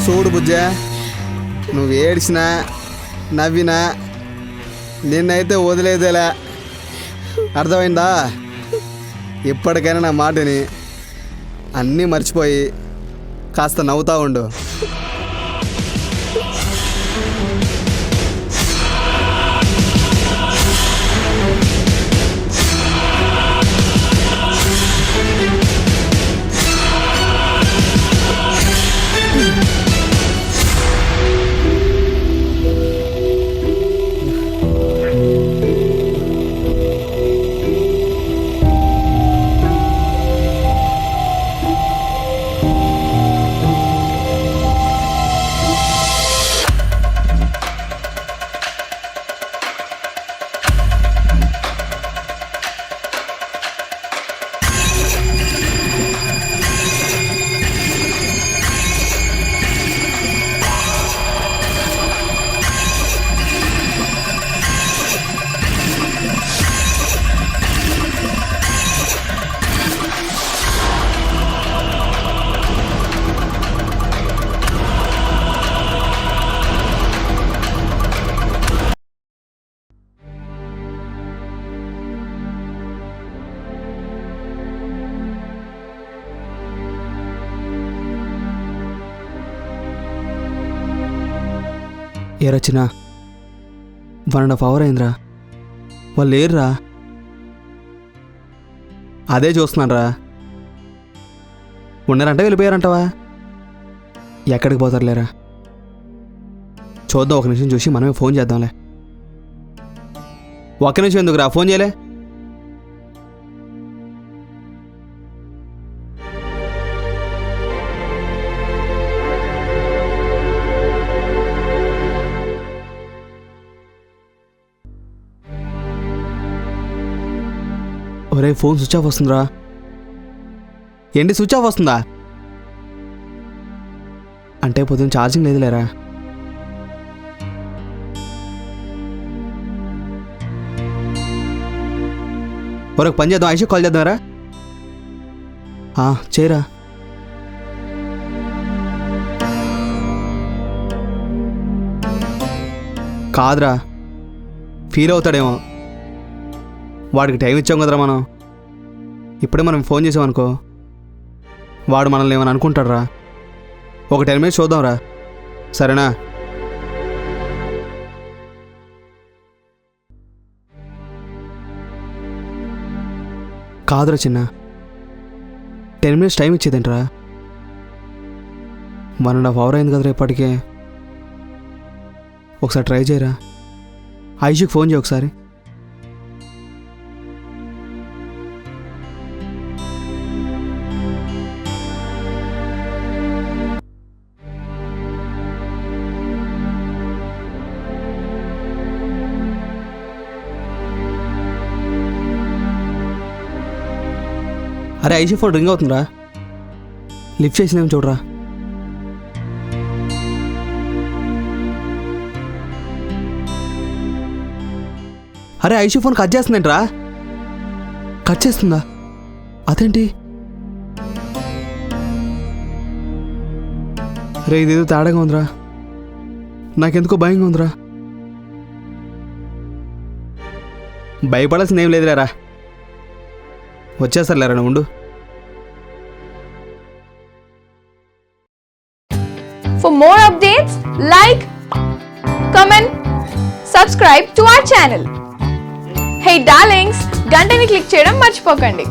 చూడు బుజ్జా, నువ్వు ఏడ్చినా నవ్వినా నిన్నైతే వదిలేదేలా, అర్థమైందా? ఇప్పటికైనా నా మాటని అన్నీ మర్చిపోయి కాస్త నవ్వుతా ఉండు. ఏ రచన 1.5 hour అయిందిరా, వాళ్ళు లేరురా. అదే చూస్తున్నాను రా. ఉన్నారంట వెళ్ళిపోయారంటవా? ఎక్కడికి పోతారు లేరా? చూద్దాం, ఒక నిమిషం చూసి మనమే ఫోన్ చేద్దాంలే. ఒక్క నిమిషం ఎందుకురా, ఫోన్ చేయలే. ఒరే, ఫోన్ స్విచ్ ఆఫ్ వస్తుందిరా. ఏంటి స్విచ్ ఆఫ్ వస్తుందా? అంటే పొద్దున్న ఛార్జింగ్ లేదు లేరా. ఒక పని చేద్దాం, ఐషు కాల్ చేద్దాంరా. చేయరా. కాదురా, ఫీల్ అవుతాడేమో. వాడికి టైం ఇచ్చాం కదరా మనం. ఇప్పుడే మనం ఫోన్ చేసామనుకో, వాడు మనల్ని ఏమని అనుకుంటాడురా. ఒక 10 minutes చూద్దాంరా, సరేనా? కాదురా చిన్న, 10 minutes టైం ఇచ్చేదేంట్రా? 1.5 hour అయింది కదరా ఇప్పటికే. ఒకసారి ట్రై చేయరా. ఐషుకి ఫోన్ చేయి ఒకసారి. అరే, ఐషు ఫోన్ రింగ్ అవుతుందిరా. లిఫ్ట్ చేసినేం చూడరా. అరే, ఐషు ఫోన్ కట్ చేస్తుందేంట్రా? కట్ చేస్తుందా? అదేంటి? రే, ఇదేదో తేడాగా ఉందిరా. నాకెందుకో భయంగా ఉందిరా. భయపడాల్సింది ఏం లేదులేరా, వచ్చేస్తారులేరా, నువ్వు ఉండు. For more updates, like, comment, subscribe to our channel. Hey darlings, గంటని click చేయడం మర్చిపోకండి.